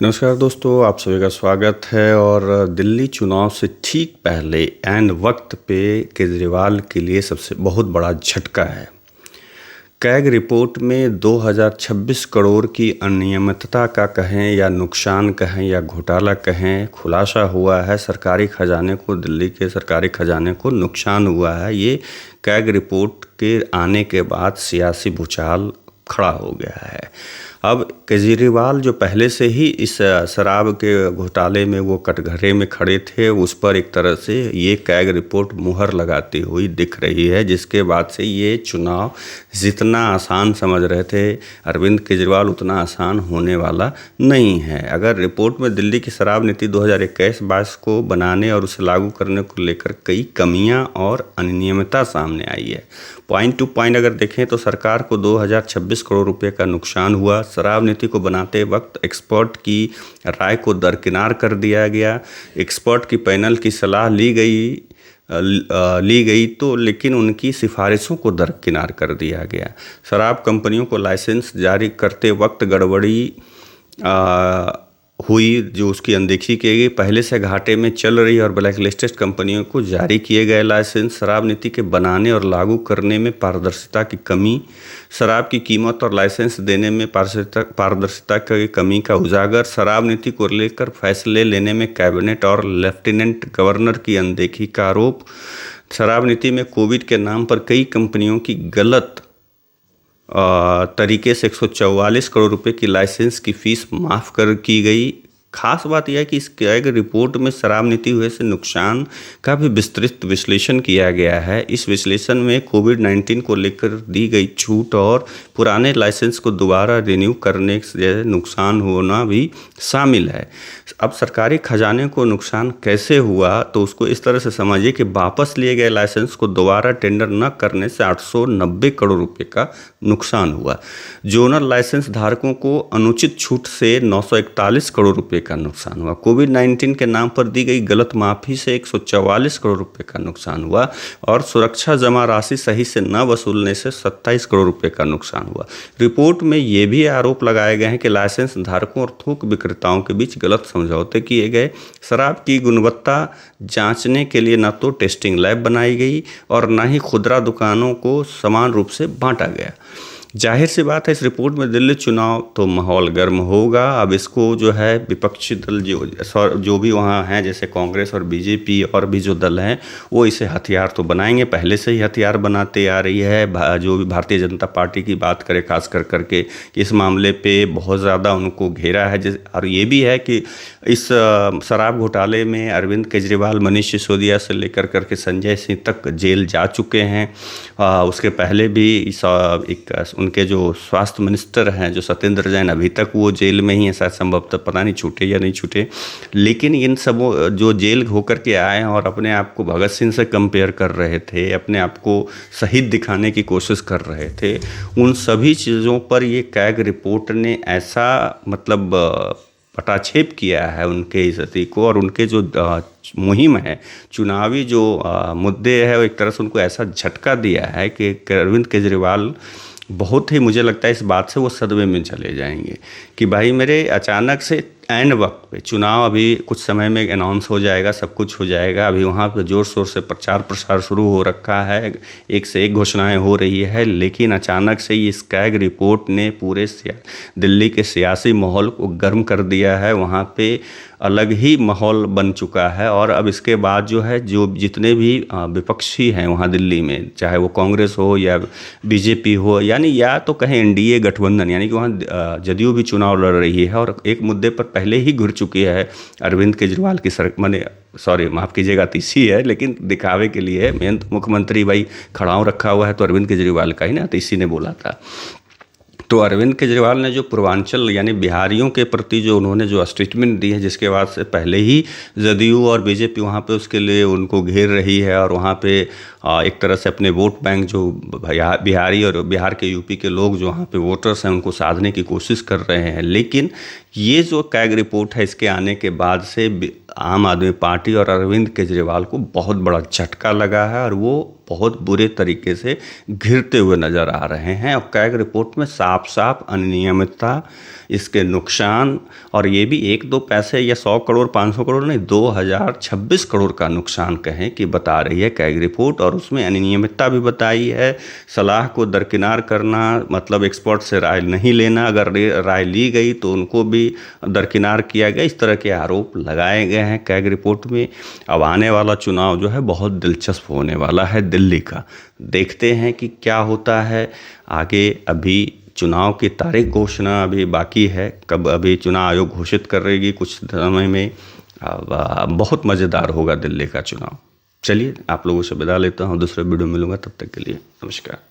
नमस्कार दोस्तों, आप सभी का स्वागत है। और दिल्ली चुनाव से ठीक पहले एंड वक्त पे केजरीवाल के लिए सबसे बहुत बड़ा झटका है। कैग रिपोर्ट में 2026 करोड़ की अनियमितता का कहें या नुकसान कहें या घोटाला कहें, खुलासा हुआ है। सरकारी खजाने को, दिल्ली के सरकारी खजाने को नुकसान हुआ है। ये कैग रिपोर्ट के आने के बाद सियासी भूचाल खड़ा हो गया है। अब केजरीवाल जो पहले से ही इस शराब के घोटाले में वो कटघरे में खड़े थे, उस पर एक तरह से ये कैग रिपोर्ट मुहर लगाती हुई दिख रही है, जिसके बाद से ये चुनाव जितना आसान समझ रहे थे अरविंद केजरीवाल, उतना आसान होने वाला नहीं है। अगर रिपोर्ट में दिल्ली की शराब नीति 2021-22 को बनाने और उसे लागू करने को लेकर कई कमियां और अनियमितता सामने आई है। पॉइंट टू पॉइंट अगर देखें तो सरकार को 2026 करोड़ रुपए का नुकसान हुआ। शराब नीति को बनाते वक्त एक्सपर्ट की राय को दरकिनार कर दिया गया। एक्सपर्ट की पैनल की सलाह ली गई तो लेकिन उनकी सिफारिशों को दरकिनार कर दिया गया। शराब कंपनियों को लाइसेंस जारी करते वक्त गड़बड़ी हुई, जो उसकी अनदेखी की गई। पहले से घाटे में चल रही और ब्लैक लिस्टेड कंपनियों को जारी किए गए लाइसेंस। शराब नीति के बनाने और लागू करने में पारदर्शिता की कमी। शराब की कीमत और लाइसेंस देने में पारदर्शिता की कमी का उजागर। शराब नीति को लेकर फैसले लेने में कैबिनेट और लेफ्टिनेंट गवर्नर की अनदेखी का आरोप। शराब नीति में कोविड के नाम पर कई कंपनियों की गलत तरीके से 144 करोड़ रुपए की लाइसेंस की फ़ीस माफ़ की गई। खास बात यह है कि इस कैग रिपोर्ट में शराब नीति हुए से नुकसान का भी विस्तृत विश्लेषण किया गया है। इस विश्लेषण में कोविड-19 को लेकर दी गई छूट और पुराने लाइसेंस को दोबारा रिन्यू करने से नुकसान होना भी शामिल है। अब सरकारी खजाने को नुकसान कैसे हुआ, तो उसको इस तरह से समझिए कि वापस लिए गए लाइसेंस को दोबारा टेंडर न करने से 890 करोड़ रुपए का नुकसान हुआ। जोनल लाइसेंस धारकों को अनुचित छूट से 941 करोड़ रुपए का नुकसान हुआ। कोविड-19 के नाम पर दी गई गलत माफ़ी से 144 करोड़ रुपए का नुकसान हुआ और सुरक्षा जमा राशि सही से न वसूलने से 27 करोड़ रुपए का नुकसान हुआ। रिपोर्ट में ये भी आरोप लगाए गए हैं कि लाइसेंस धारकों और थोक विक्रेताओं के बीच गलत समझौते किए गए। शराब की गुणवत्ता जांचने के लिए न तो टेस्टिंग लैब बनाई गई और न ही खुदरा दुकानों को समान रूप से बांटा गया। जाहिर सी बात है, इस रिपोर्ट में दिल्ली चुनाव तो माहौल गर्म होगा। अब इसको जो है विपक्षी दल जो भी वहाँ हैं, जैसे कांग्रेस और बीजेपी और भी जो दल हैं, वो इसे हथियार तो बनाएंगे, पहले से ही हथियार बनाते आ रही है। जो भी भारतीय जनता पार्टी की बात करें, खास करके इस मामले पे बहुत ज़्यादा उनको घेरा है। और ये भी है कि इस शराब घोटाले में अरविंद केजरीवाल, मनीष सिसोदिया से लेकर करके संजय सिंह तक जेल जा चुके हैं। उसके पहले भी उनके जो स्वास्थ्य मिनिस्टर हैं, जो सत्येंद्र जैन, अभी तक वो जेल में ही है। शायद संभवतः पता नहीं छूटे या नहीं छूटे। लेकिन इन सब जो जेल होकर के आए हैं और अपने आप को भगत सिंह से कंपेयर कर रहे थे, अपने आप को शहीद दिखाने की कोशिश कर रहे थे, उन सभी चीज़ों पर ये कैग रिपोर्ट ने ऐसा मतलब पटाक्षेप किया है उनके इज्जती को। और उनके जो मुहिम है, चुनावी जो मुद्दे है, वो एक तरह से उनको ऐसा झटका दिया है कि अरविंद केजरीवाल बहुत ही, मुझे लगता है इस बात से वो सदमे में चले जाएंगे कि भाई मेरे अचानक से एंड वक्त पे, चुनाव अभी कुछ समय में अनाउंस हो जाएगा, सब कुछ हो जाएगा, अभी वहाँ पे जोर शोर से प्रचार प्रसार शुरू हो रखा है, एक से एक घोषणाएं हो रही है, लेकिन अचानक से इस कैग रिपोर्ट ने पूरे दिल्ली के सियासी माहौल को गर्म कर दिया है। वहाँ पे अलग ही माहौल बन चुका है। और अब इसके बाद जो है, जो जितने भी विपक्षी हैं वहाँ दिल्ली में, चाहे वो कांग्रेस हो या बीजेपी हो, यानी या तो कहें एनडीए गठबंधन, यानी कि वहाँ जदयू भी चुनाव लड़ रही है और एक मुद्दे पर पहले ही घुर चुकी है अरविंद केजरीवाल की माफ़ कीजिएगा, तीसी है, लेकिन दिखावे के लिए है। मेन तो मुख्यमंत्री भाई खड़ाऊ रखा हुआ है तो अरविंद केजरीवाल का ही ना, तीसी ने बोला था। तो अरविंद केजरीवाल ने जो पूर्वांचल यानी बिहारियों के प्रति जो उन्होंने जो स्टेटमेंट दी है, जिसके बाद से पहले ही जदयू और बीजेपी वहाँ पे उसके लिए उनको घेर रही है और वहाँ पे एक तरह से अपने वोट बैंक जो बिहारी और बिहार के यूपी के लोग जो वहाँ पे वोटर्स हैं उनको साधने की कोशिश कर रहे हैं। लेकिन ये जो कैग रिपोर्ट है, इसके आने के बाद से आम आदमी पार्टी और अरविंद केजरीवाल को बहुत बड़ा झटका लगा है और वो बहुत बुरे तरीके से घिरते हुए नज़र आ रहे हैं। और कैग रिपोर्ट में साफ साफ साफ अनियमितता, इसके नुकसान, और ये भी 1-2 पैसे या 100 करोड़ 500 करोड़ नहीं, 2026 करोड़ का नुकसान कहें कि बता रही है कैग रिपोर्ट। और उसमें अनियमितता भी बताई है, सलाह को दरकिनार करना, मतलब एक्सपर्ट से राय नहीं लेना, अगर राय ली गई तो उनको भी दरकिनार किया गया। इस तरह के आरोप लगाए गए हैं कैग रिपोर्ट में। अब आने वाला चुनाव जो है बहुत दिलचस्प होने वाला है दिल्ली का। देखते हैं कि क्या होता है आगे। अभी चुनाव की तारीख घोषणा अभी बाकी है, कब अभी चुनाव आयोग घोषित करेगी कुछ समय में। अब बहुत मज़ेदार होगा दिल्ली का चुनाव। चलिए आप लोगों से विदा लेता हूँ, दूसरे वीडियो में मिलूंगा, तब तक के लिए नमस्कार।